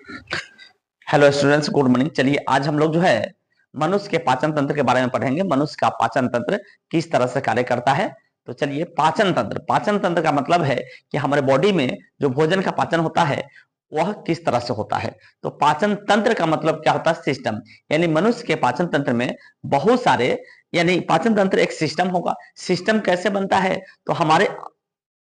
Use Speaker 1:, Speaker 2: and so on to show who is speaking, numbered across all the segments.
Speaker 1: Hello students, good morning. चलिए आज हम लोग जो है मनुष्य के पाचन तंत्र के बारे में पढ़ेंगे। मनुष्य का पाचन तंत्र किस तरह से कार्य करता है। तो चलिए, पाचन तंत्र का मतलब है कि हमारे बॉडी में जो भोजन का पाचन होता है वह किस तरह से होता है। तो पाचन तंत्र का मतलब क्या होता है? सिस्टम। यानी मनुष्य के पाचन तंत्र में बहुत सारे, यानी पाचन तंत्र एक सिस्टम होगा। सिस्टम कैसे बनता है? तो हमारे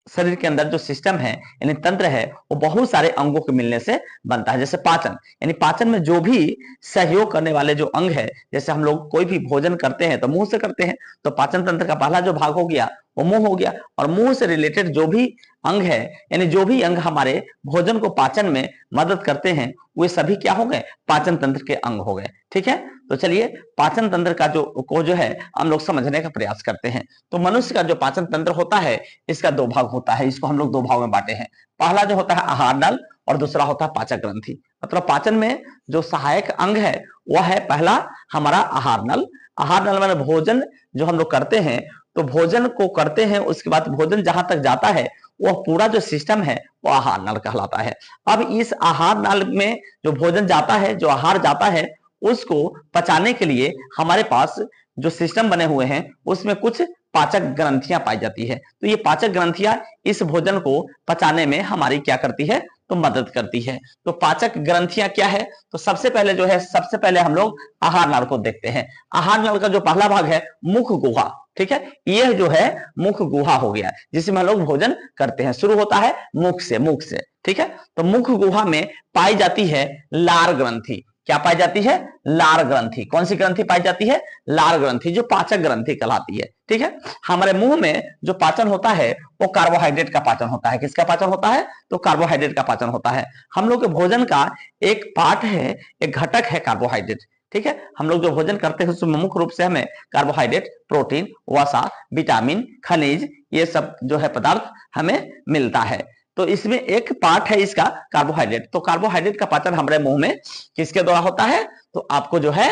Speaker 1: शरीर के अंदर जो सिस्टम है यानी तंत्र है वो बहुत सारे अंगों के मिलने से बनता है। जैसे पाचन, यानी पाचन में जो भी सहयोग करने वाले जो अंग है, जैसे हम लोग कोई भी भोजन करते हैं तो मुंह से करते हैं, तो पाचन तंत्र का पहला जो भाग हो गया वो मुंह हो गया। और मुंह से रिलेटेड जो भी अंग है, यानी जो भी अंग हमारे भोजन को पाचन में मदद करते हैं, वे सभी क्या हो गए? पाचन तंत्र के अंग हो गए। ठीक है, तो चलिए पाचन तंत्र का जो है हम लोग समझने का प्रयास करते हैं। तो मनुष्य का जो पाचन तंत्र होता है इसका दो भाग होता है। इसको हम लोग दो भाग में बांटे हैं। पहला जो होता है आहार नल और दूसरा होता है पाचक ग्रंथि। मतलब पाचन में जो सहायक अंग है वह है पहला हमारा आहार नल। आहार नल में भोजन जो हम लोग करते हैं, तो भोजन को करते हैं, उसके बाद भोजन जहां तक जाता है वह पूरा जो सिस्टम है वो आहार नल कहलाता है। अब इस आहार नल में जो भोजन जाता है, जो आहार जाता है, उसको पचाने के लिए हमारे पास जो सिस्टम बने हुए हैं उसमें कुछ पाचक ग्रंथियां पाई जाती है। तो ये पाचक ग्रंथियां इस भोजन को पचाने में हमारी क्या करती है? तो मदद करती है। तो पाचक ग्रंथियां क्या है? तो सबसे पहले जो है, सबसे पहले हम लोग आहार नल को देखते हैं। आहार नल का जो पहला भाग है मुख गुहा, ठीक है, यह जो है मुख गुहा हो गया जिसमें हम लोग भोजन करते हैं। शुरू होता है मुख से, ठीक है। तो मुख गुहा में पाई जाती है लार ग्रंथि। क्या पाई जाती है? लार ग्रंथि। कौन सी ग्रंथि पाई जाती है? लार ग्रंथि, जो पाचक ग्रंथि कहलाती है। ठीक है, हमारे मुंह में जो पाचन होता है वो कार्बोहाइड्रेट का पाचन होता है। किसका पाचन होता है? तो कार्बोहाइड्रेट का पाचन होता है। हम लोग के भोजन का एक पार्ट है, एक घटक है कार्बोहाइड्रेट। ठीक है, हम लोग जो भोजन करते हैं उसमें मुख्य रूप से हमें कार्बोहाइड्रेट, प्रोटीन, वसा, विटामिन, खनिज, ये सब जो है पदार्थ हमें मिलता है। तो इसमें एक पार्ट है इसका कार्बोहाइड्रेट। तो कार्बोहाइड्रेट का पाचन हमारे मुंह में किसके द्वारा होता है? तो आपको जो है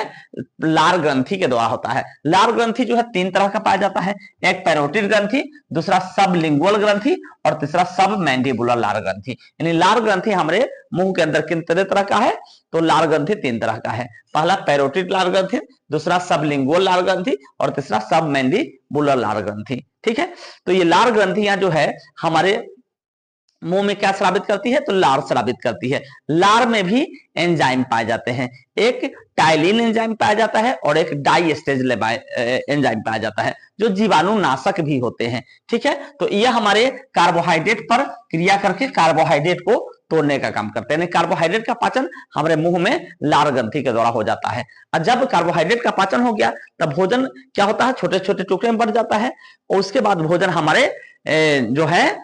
Speaker 1: लार ग्रंथि के द्वारा होता है। लार ग्रंथि जो है तीन तरह का पाया जाता है। एक पैरोटिड ग्रंथि, दूसरा सबलिंगुअल ग्रंथि और तीसरा सब मैंडिबुलर लार ग्रंथि। यानी लार ग्रंथि हमारे मुंह के अंदर कितने तरह का है? तो लार ग्रंथि तीन तरह का है। पहला पैरोटिड लार ग्रंथि, दूसरा सबलिंगुअल लार ग्रंथि और तीसरा सब मैंडिबुलर लार ग्रंथि। ठीक है, तो ये लार ग्रंथियां जो है हमारे मुंह में क्या स्रावित करती है? तो लार स्रावित करती है। लार में भी एंजाइम पाए जाते हैं। एक टाइलिन एंजाइम पाया जाता है और एक डाइस्टेज एंजाइम पाया जाता है जो जीवाणु नाशक भी होते हैं। ठीक है, तो यह हमारे कार्बोहाइड्रेट पर क्रिया करके कार्बोहाइड्रेट को तोड़ने का काम करते हैं। कार्बोहाइड्रेट का पाचन हमारे मुंह में लार ग्रंथि के द्वारा हो जाता है। और जब कार्बोहाइड्रेट का पाचन हो गया तब भोजन क्या होता है? छोटे छोटे टुकड़े में बढ़ जाता है और उसके बाद भोजन हमारे जो है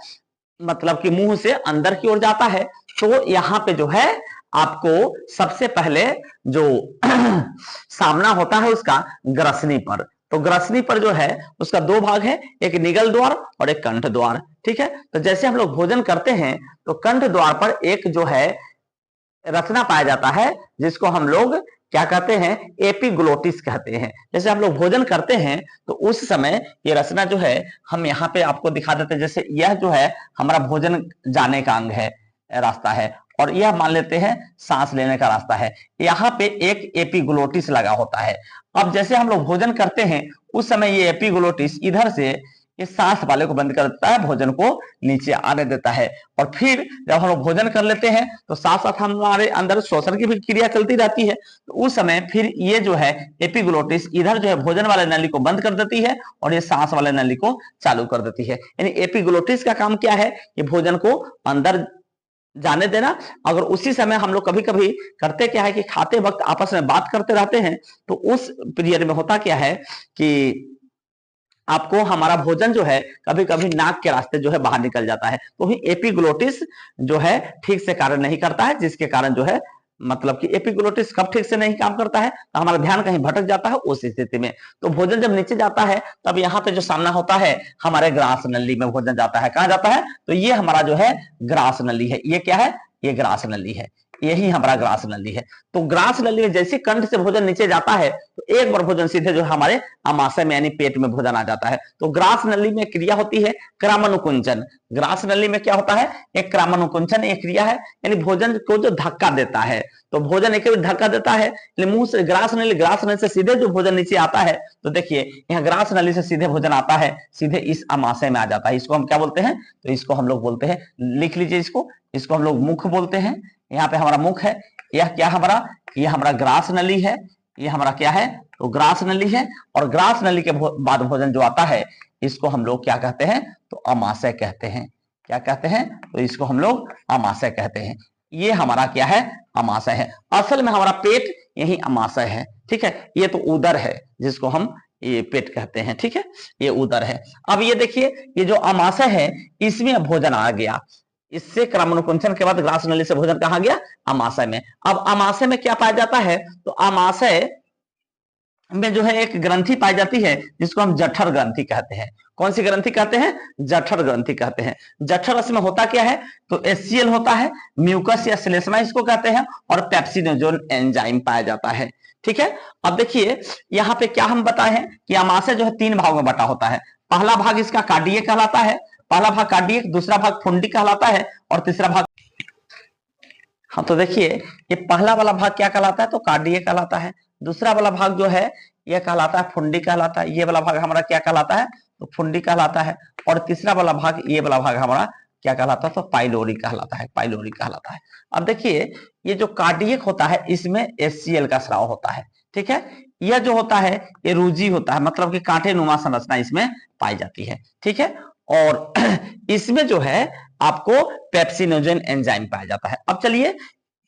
Speaker 1: मतलब कि मुंह से अंदर की ओर जाता है। तो यहां पे जो है आपको सबसे पहले जो सामना होता है उसका ग्रसनी पर। तो ग्रसनी पर जो है उसका दो भाग है, एक निगल द्वार और एक कंठ द्वार। ठीक है, तो जैसे हम लोग भोजन करते हैं तो कंठ द्वार पर एक जो है रचना पाया जाता है जिसको हम लोग क्या कहते हैं? एपिग्लोटिस कहते हैं। जैसे हम लोग भोजन करते हैं तो उस समय ये रचना जो है हम यहाँ पे आपको दिखा देते हैं। जैसे यह जो है हमारा भोजन जाने का अंग है, रास्ता है, और यह मान लेते हैं सांस लेने का रास्ता है। यहाँ पे एक एपिग्लोटिस लगा होता है। अब जैसे हम लोग भोजन करते हैं उस समय ये एपिग्लोटिस इधर से इस सांस वाले को बंद कर देता है, भोजन को नीचे आने देता है। और फिर जब हम लोग भोजन कर लेते हैं तो साथ साथ हमारे अंदर श्वसन की भी क्रिया चलती रहती है। तो उस समय फिर ये जो है एपिग्लोटिस इधर जो है भोजन वाले नली को बंद कर देती है और ये सांस वाले नली को चालू कर देती है। यानी एपिग्लोटिस का काम क्या है? ये भोजन को अंदर जाने देना। अगर उसी समय हम लोग कभी कभी करते क्या है कि खाते वक्त आपस में बात करते रहते हैं, तो उस पीरियड में होता क्या है कि आपको हमारा भोजन जो है कभी कभी नाक के रास्ते जो है बाहर निकल जाता है। तो ही एपिग्लोटिस जो है ठीक से कार्य नहीं करता है, जिसके कारण जो है मतलब कि एपिग्लोटिस कब ठीक से नहीं काम करता है तो हमारा ध्यान कहीं भटक जाता है। उस स्थिति में तो भोजन जब नीचे जाता है तब यहाँ पे जो सामना होता है हमारे ग्रास नली में भोजन जाता है। कहाँ जाता है? तो ये हमारा जो है ग्रास नली है। ये क्या है? ये ग्रास नली है। यही हमारा ग्रास नली है। तो ग्रास नली में जैसे कंठ से भोजन नीचे जाता है तो एक बार भोजन सीधे जो हमारे आमाशय में यानी पेट में भोजन आ जाता है। तो ग्रास नली में क्रिया होती है क्रमानुकुंचन। ग्रास नली में क्या होता है, एक क्रमानुकुंचन एक क्रिया है, यानी भोजन को जो धक्का देता है। तो भोजन एक धक्का देता है, मुंह से ग्रास नली से सीधे जो भोजन नीचे आता है, तो देखिए यहाँ ग्रास नली से सीधे भोजन आता है, सीधे इस आमाशय में आ जाता है। इसको हम क्या बोलते हैं, तो इसको हम लोग बोलते हैं, लिख लीजिए इसको हम लोग मुख बोलते हैं। यहाँ पे हमारा मुख है, यह क्या हमारा, यह हमारा ग्रास नली है, ये हमारा क्या है, तो ग्रास नली है। और ग्रास नली के बाद भोजन जो आता है इसको हम लोग क्या कहते हैं, तो अमाशय कहते हैं। क्या कहते हैं, तो इसको हम लोग अमाशय कहते हैं। ये हमारा क्या है, अमाशय है। असल में हमारा पेट यही अमाशय है, ठीक है। ये तो उदर है जिसको हम ये पेट कहते हैं, ठीक है, ये उदर है। अब ये देखिए ये जो अमाशय है इसमें भोजन आ गया, इससे क्रमानुकुंचन के बाद ग्रास नली से भोजन कहा गया, अमाशय में। अब अमाशय में क्या पाया जाता है, तो अमाशय में जो है एक ग्रंथि पाई जाती है जिसको हम जठर ग्रंथि कहते हैं। कौन सी ग्रंथि कहते हैं, जठर ग्रंथि कहते हैं। जठर रस में होता क्या है, तो HCl होता है, म्यूकस या श्लेष्मा इसको कहते हैं, और पेप्सिनोजोन एंजाइम पाया जाता है, ठीक है। अब देखिए यहाँ पे क्या हम बताए हैं कि अमाशय जो है 3 भाग में बटा होता है। पहला भाग इसका कार्डियक कहलाता है, पहला भाग कार्डियक, दूसरा भाग फुंडी कहलाता है, और तीसरा भाग, हाँ तो देखिए ये पहला वाला भाग क्या कहलाता है, तो कार्डियक कहलाता है। दूसरा वाला भाग जो है यह कहलाता है फुंडी कहलाता है। ये वाला भाग हमारा क्या कहलाता है, तो फुंडी कहलाता है। और तीसरा वाला भाग, ये वाला भाग हमारा क्या कहलाता है, तो पाइलोरी कहलाता है, पाइलोरी कहलाता है। अब देखिए ये जो कार्डियक होता है इसमें HCl का स्राव होता है, ठीक है। यह जो होता है ये रूजी होता है, मतलब कि कांटे नुमा संरचना इसमें पाई जाती है, ठीक है। और इसमें जो है आपको पेप्सिनोजन एंजाइम पाया जाता है। अब चलिए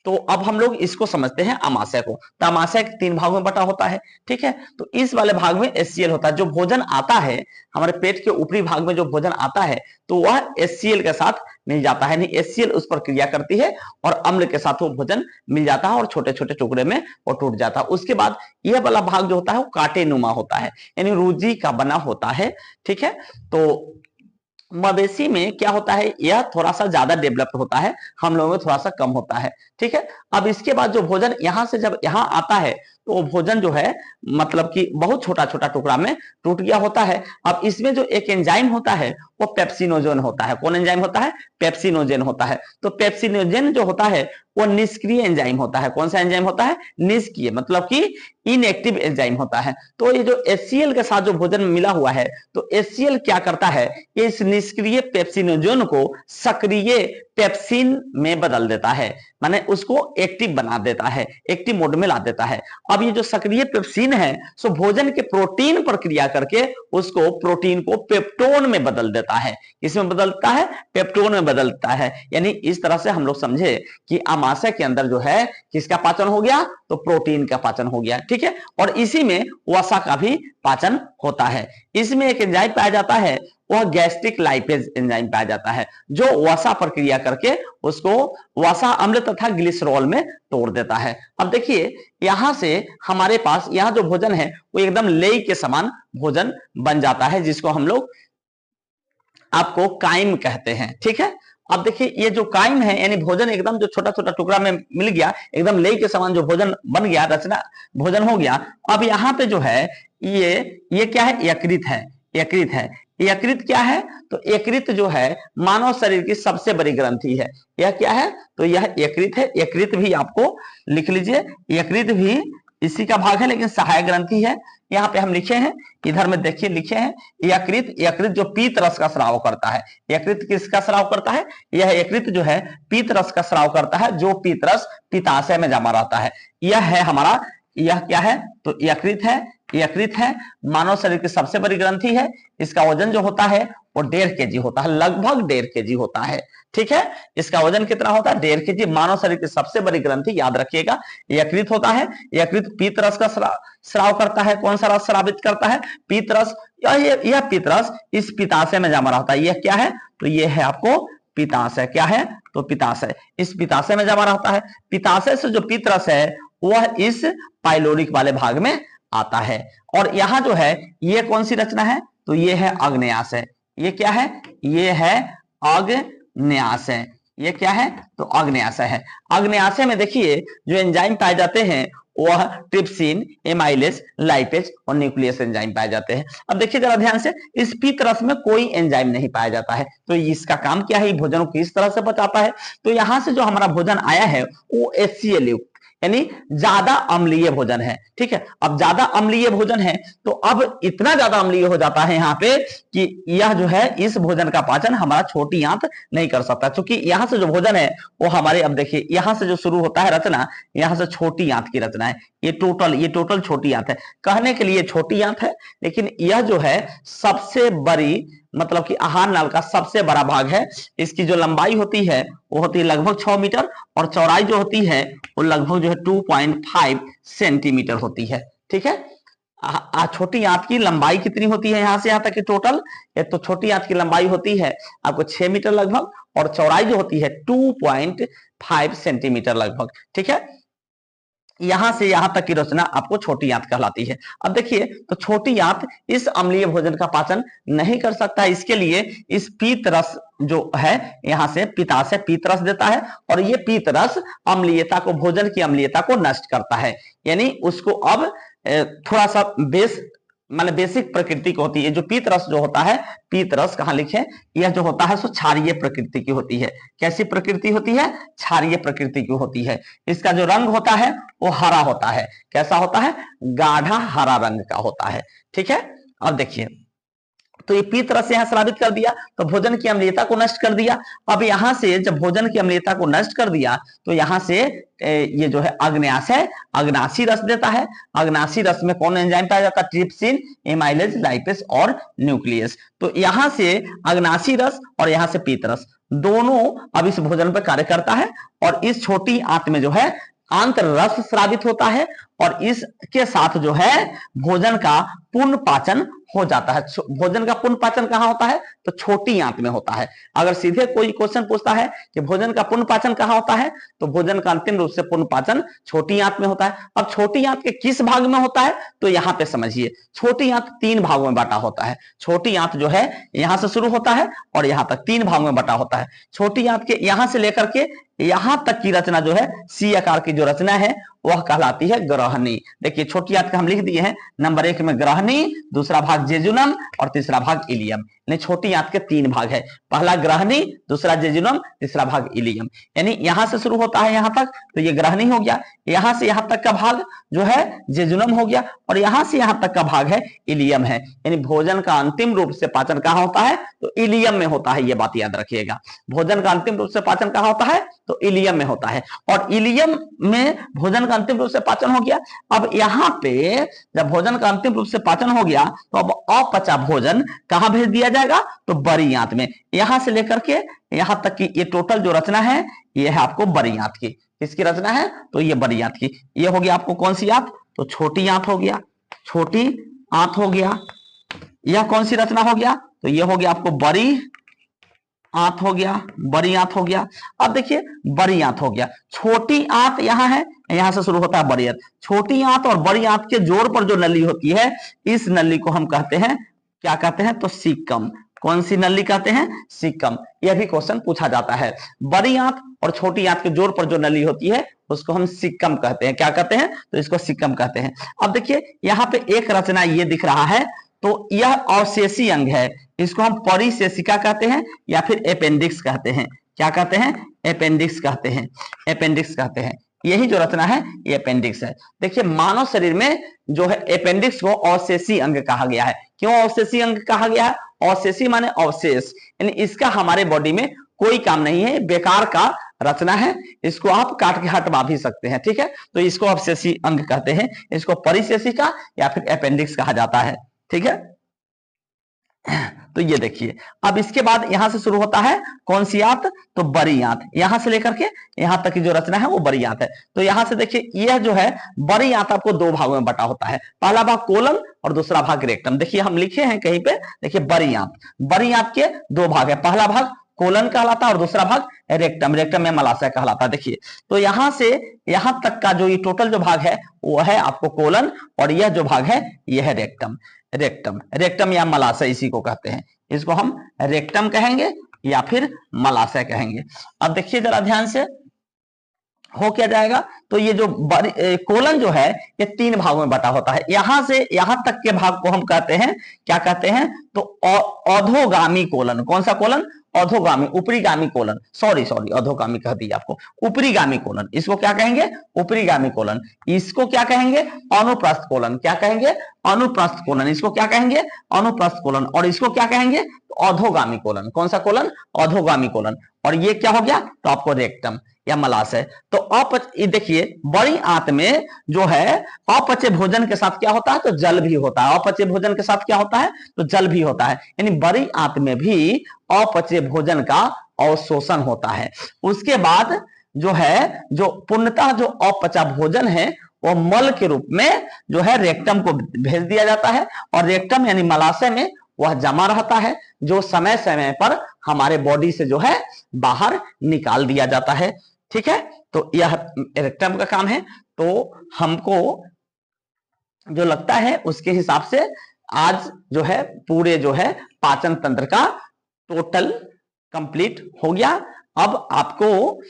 Speaker 1: तो अब हम लोग इसको समझते हैं अमाशय को। तो अमाशय 3 भागों में बटा होता है, ठीक है। तो इस वाले भाग में HCl होता है। जो भोजन आता है हमारे पेट के ऊपरी भाग में, जो भोजन आता है तो वह HCl के साथ मिल जाता है, यानी HCl उस पर क्रिया करती है और अम्ल के साथ वो भोजन मिल जाता है और छोटे छोटे टुकड़े में वो टूट जाता है। उसके बाद यह वाला भाग जो होता है वो कांटे नुमा होता है, यानी रूजी का बना होता है, ठीक है। तो मवेशी में क्या होता है, यह थोड़ा सा ज्यादा डेवलप्ड होता है, हम लोगों में थोड़ा सा कम होता है, ठीक है। अब इसके बाद जो भोजन यहां से जब यहां आता है तो वो भोजन जो है मतलब कि बहुत छोटा छोटा टुकड़ा में टूट गया होता है। अब इसमें जो एक एंजाइम होता है वो पेप्सिनोजन होता है। कौन एंजाइम होता है, पेप्सिनोजन होता है। तो पेप्सिनोजन जो होता है वो निष्क्रिय एंजाइम होता है। कौन सा एंजाइम होता है, निष्क्रिय, मतलब कि इनएक्टिव एंजाइम होता है। तो ये जो HCl के साथ जो भोजन मिला हुआ है तो HCl क्या करता है, ये इस निष्क्रिय पेप्सिनोजन को सक्रिय पेप्सिन में बदल देता है, माने उसको एक्टिव बना देता है, एक्टिव मोड में ला देता है। अब ये जो सक्रिय पेप्सिन है सो भोजन के प्रोटीन पर क्रिया करके उसको प्रोटीन को पेप्टोन में बदल देता है। इसमें बदलता है, पेप्टोन में बदलता है। यानी इस तरह से हम लोग समझे कि अमाशय के अंदर जो है किसका पाचन हो गया, तो प्रोटीन का पाचन हो गया, ठीक है। और इसी में वसा का भी पाचन होता है। इसमें एक एंजाइम पाया जाता है, वह गैस्ट्रिक लाइपेज एंजाइम पाया जाता है, जो वसा पर क्रिया करके उसको वसा अम्ल तथा ग्लिसरॉल में तोड़ देता है। अब देखिए यहां से हमारे पास यहां जो भोजन है वो एकदम लेई के समान भोजन बन जाता है, जिसको हम लोग आपको काइम कहते हैं, ठीक है। अब देखिए ये जो काइम है यानी भोजन एकदम जो छोटा छोटा टुकड़ा में मिल गया, एकदम लेई के समान जो भोजन बन गया, रचना भोजन हो गया। अब यहाँ पे जो है ये क्या है, यकृत है, यकृत है। यकृत क्या है, तो यकृत जो है मानव शरीर की सबसे बड़ी ग्रंथि है। यह क्या है, तो यह यकृत है। यकृत भी आपको लिख लीजिए, यकृत भी इसी का भाग है लेकिन सहायक ग्रंथि है। यहाँ पे हम लिखे हैं, इधर में देखिए लिखे हैं यकृत। यकृत जो पीत रस का स्राव करता है। यकृत किसका स्राव करता है, यह यकृत जो है पीत रस का स्राव करता है, जो पीत रस पित्ताशय में जमा रहता है। यह है हमारा, यह क्या है, तो यकृत है। यकृत है मानव शरीर की सबसे बड़ी ग्रंथि है। इसका वजन जो होता है वो 1.5 kg होता है, लगभग 1.5 kg होता है, ठीक है। इसका वजन कितना होता है, 1.5 kg। मानव शरीर की सबसे बड़ी ग्रंथि याद रखिएगा यकृत होता है। यकृत पीत रस का स्राव करता है। कौन सा रस स्रावित करता है, पीत रस। यह पीत रस इस पित्ताशय में जमा रहता है। यह क्या है, तो यह है आपको पित्ताशय। क्या है, तो पित्ताशय, इस पित्ताशय में जमा रहता है। पित्ताशय से जो पीत रस है वह इस पाइलोरिक वाले भाग में आता है। और यहां जो है ये कौन सी रचना है, तो ये है अग्न्याशय। ये क्या है, ये है अग्न्याशय। ये क्या है? तो अग्न्याशय है। अग्न्याशय में देखिए जो एंजाइम पाए जाते हैं वह ट्रिप्सिन, एमाइलेज, लाइपेज और न्यूक्लियस एंजाइम पाए जाते हैं। अब देखिए जरा ध्यान से, इस पीत रस में कोई एंजाइम नहीं पाया जाता है, तो इसका काम क्या है? भोजन को किस तरह से पचाता है? तो यहां से जो हमारा भोजन आया है वो HCl युक्त यानी ज्यादा अम्लीय भोजन है। ठीक है, अब ज्यादा अम्लीय भोजन है तो अब इतना ज्यादा अम्लीय हो जाता है यहाँ पे कि यह जो है इस भोजन का पाचन हमारा छोटी आंत नहीं कर सकता, क्योंकि यहाँ से जो भोजन है वो हमारे, अब देखिए यहाँ से जो शुरू होता है रचना, यहाँ से छोटी आंत की रचना है। ये टोटल छोटी आंत है। कहने के लिए छोटी आंत है, लेकिन यह जो है सबसे बड़ी, मतलब कि आहार नाल का सबसे बड़ा भाग है। इसकी जो लंबाई होती है वो होती है लगभग 6 मीटर और चौड़ाई जो होती है वो लगभग जो है 2.5 सेंटीमीटर होती है। ठीक है, छोटी आंत की लंबाई कितनी होती है यहां से यहां तक की टोटल? तो छोटी आंत की लंबाई होती है आपको 6 मीटर लगभग और चौड़ाई जो होती है 2.5 सेंटीमीटर लगभग। ठीक है, यहां से यहां तक की रचना आपको छोटी आंत कहलाती है। अब देखिए तो छोटी आंत इस अम्लीय भोजन का पाचन नहीं कर सकता, इसके लिए इस पीत रस जो है यहाँ से पित्ताशय पीत रस देता है और ये पीत रस अम्लीयता को, भोजन की अम्लीयता को नष्ट करता है, यानी उसको अब थोड़ा सा बेसिक प्रकृति की होती है। जो पीत रस जो होता है, पीत रस कहां लिखे, यह जो होता है सो क्षारीय प्रकृति की होती है। कैसी प्रकृति होती है? क्षारीय प्रकृति की होती है। इसका जो रंग होता है वो हरा होता है। कैसा होता है? गाढ़ा हरा रंग का होता है। ठीक है, अब देखिए तो ये पीत रस यहां स्रावित कर दिया तो भोजन की अम्लीयता को नष्ट कर दिया। अब यहां से जब भोजन की अम्लीयता को नष्ट कर दिया तो यहां से ये जो है अग्न्याशय अग्नाशी रस देता है। अग्नाशी रस में कौन एंजाइम पाया जाता है? ट्रिप्सिन, एमाइलेज, लाइपेज और न्यूक्लियस। तो यहां से अग्नाशी रस और यहां से पीत रस दोनों अब इस भोजन पर कार्य करता है और इस छोटी आंत में जो है आंतर रस स्रावित होता है और इसके साथ जो है भोजन का पूर्ण पाचन हो जाता है। भोजन का पूर्ण पाचन कहां होता है? तो छोटी आंत में होता है। अगर सीधे कोई क्वेश्चन पूछता है कि भोजन का पूर्ण पाचन कहां होता है, तो भोजन का अंतिम रूप से पूर्ण पाचन छोटी आंत में होता है। अब छोटी आंत के किस भाग में होता है? तो यहां पे समझिए, छोटी आंत 3 भागों में बटा होता है। छोटी आंत जो है यहां से शुरू होता है और यहां तक 3 भागों में बटा होता है। छोटी आंत के यहां से लेकर के यहां तक की रचना जो है सी आकार की जो रचना है वह कहलाती है ग्रहणी। देखिए छोटी आंत का हम लिख दिए हैं, नंबर 1 में ग्रहणी, दूसरा भाग जेजुनम और तीसरा भाग इलियम। यानी छोटी आंत के 3 भाग है, पहला ग्रहणी, दूसरा जेजुनम, तीसरा भाग इलियम। यानी यहां से शुरू होता है यहां तक तो ये ग्रहणी हो गया, यहां से यहां तक का भाग जो है जेजुनम हो गया और यहां से यहां तक का भाग है इलियम है। यानी भोजन का अंतिम रूप से पाचन कहां होता है? तो इलियम में होता है। ये बात याद रखिएगा, भोजन का अंतिम रूप से पाचन कहां होता है? तो इलियम में होता है और इलियम में भोजन का अंतिम रूप से पाचन हो गया। अब यहां पे जब भोजन का अंतिम रूप से पाचन हो गया तो अब अपचा भोजन कहां भेज दिया जाएगा? तो बड़ी आंत में। यहां से लेकर के यहां तक की ये टोटल जो रचना है ये है आपको बड़ी आंत की। किसकी रचना है? तो ये बड़ी आंत की। ये हो गया आपको कौन सी आंत? तो छोटी आंत हो गया, छोटी आंत हो गया। यह कौन सी रचना हो गया? तो ये हो गया आपको बड़ी आंत हो गया, बड़ी आंत हो गया। अब देखिए बड़ी आंत हो गया, छोटी आंत यहां है, यहां से शुरू होता है बड़ी आंत। छोटी आंत और बड़ी आंत के जोड़ पर जो नली होती है इस नली को हम कहते हैं, क्या कहते हैं? तो सीकम। कौन सी नली कहते हैं? सीकम। यह भी क्वेश्चन पूछा जाता है। बड़ी आंत और छोटी आंत के जोड़ पर जो नली होती है उसको हम सीकम कहते हैं। क्या कहते हैं? तो इसको सीकम कहते हैं। अब देखिए यहां पे एक रचना ये दिख रहा है तो यह अवशेषी अंग है, इसको हम परिशेषिका कहते हैं या फिर अपेंडिक्स कहते हैं। क्या कहते हैं? अपेंडिक्स कहते हैं, अपेंडिक्स कहते हैं। यही जो रचना है ये अपेंडिक्स है। देखिए मानव शरीर में जो है अपेंडिक्स को अवशेषी अंग कहा गया है। क्यों अवशेषी अंग कहा गया है? अवशेषी माने अवशेष, यानी इसका हमारे बॉडी में कोई काम नहीं है, बेकार का रचना है, इसको आप काट के हटवा भी सकते हैं। ठीक है, तो इसको अवशेषी अंग कहते हैं, इसको परिशेषिका या फिर अपेंडिक्स कहा जाता है। ठीक है, तो ये देखिए अब इसके बाद यहां से शुरू होता है कौन सी आंत? तो बड़ी आंत। यहां से लेकर के यहां तक की जो रचना है वो बड़ी आंत है। तो यहां से देखिए यह जो है बड़ी आंत आपको 2 भागों में बटा होता है, पहला भाग कोलन और दूसरा भाग रेक्टम। देखिए हम लिखे हैं कहीं पे, देखिए बड़ी आंत, बड़ी आंत के 2 भाग है, पहला भाग कोलन कहलाता है और दूसरा भाग रेक्टम, रेक्टम में मलाशय कहलाता है। देखिए तो यहां से यहां तक का जो ये टोटल जो भाग है वो है आपको कोलन और यह जो भाग है यह है रेक्टम। रेक्टम, रेक्टम या मलाशय इसी को कहते हैं, इसको हम रेक्टम कहेंगे या फिर मलाशय कहेंगे। अब देखिए जरा ध्यान से, हो क्या जाएगा, तो ये जो कोलन जो है ये 3 भागों में बटा होता है। यहां से यहां तक के भाग को हम कहते हैं, क्या कहते हैं, तो अधोगामी कोलन। कौन सा कोलन, अधोगामी, ऊपरीगामी कोलन, सॉरी अधोगामी कह दिया आपको, ऊपरीगामी कोलन। इसको क्या कहेंगे, ऊपरीगामी कोलन। इसको क्या कहेंगे, अनुप्रस्थ कोलन। क्या कहेंगे, अनुप्रस्थ कोलन। इसको क्या कहेंगे, अनुप्रस्थ कोलन। और इसको क्या कहेंगे, तो अधोगामी कोलन। कौन सा कोलन, अधोगामी कोलन। और ये क्या हो गया, तो आपको रेक्टम या मलाशय। तो देखिए बड़ी आंत में जो है अपचे भोजन के साथ क्या होता है, तो जल भी होता है। अपचे भोजन के साथ क्या होता है, तो जल भी होता है। यानी बड़ी आंत में भी अपचे भोजन का अवशोषण होता है। उसके बाद जो है, जो पूर्णतः जो अपचा भोजन है वो मल के रूप में जो है रेक्टम को भेज दिया जाता है। और रेक्टम यानी मलाशय में वह जमा रहता है, जो समय समय पर हमारे बॉडी से जो है बाहर निकाल दिया जाता है। ठीक है, तो यह रेक्टम का काम है। तो हमको जो लगता है उसके हिसाब से आज जो है पूरे जो है पाचन तंत्र का टोटल कंप्लीट हो गया। अब आपको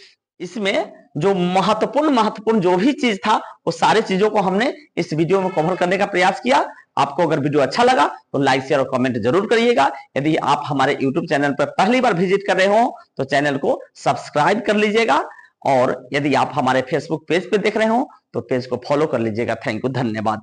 Speaker 1: इसमें जो महत्वपूर्ण जो भी चीज था वो सारे चीजों को हमने इस वीडियो में कवर करने का प्रयास किया। आपको अगर वीडियो अच्छा लगा तो लाइक शेयर और कमेंट जरूर करिएगा। यदि आप हमारे यूट्यूब चैनल पर पहली बार विजिट कर रहे हो तो चैनल को सब्सक्राइब कर लीजिएगा। और यदि आप हमारे फेसबुक पेज पे देख रहे हो तो पेज को फॉलो कर लीजिएगा। थैंक यू, धन्यवाद।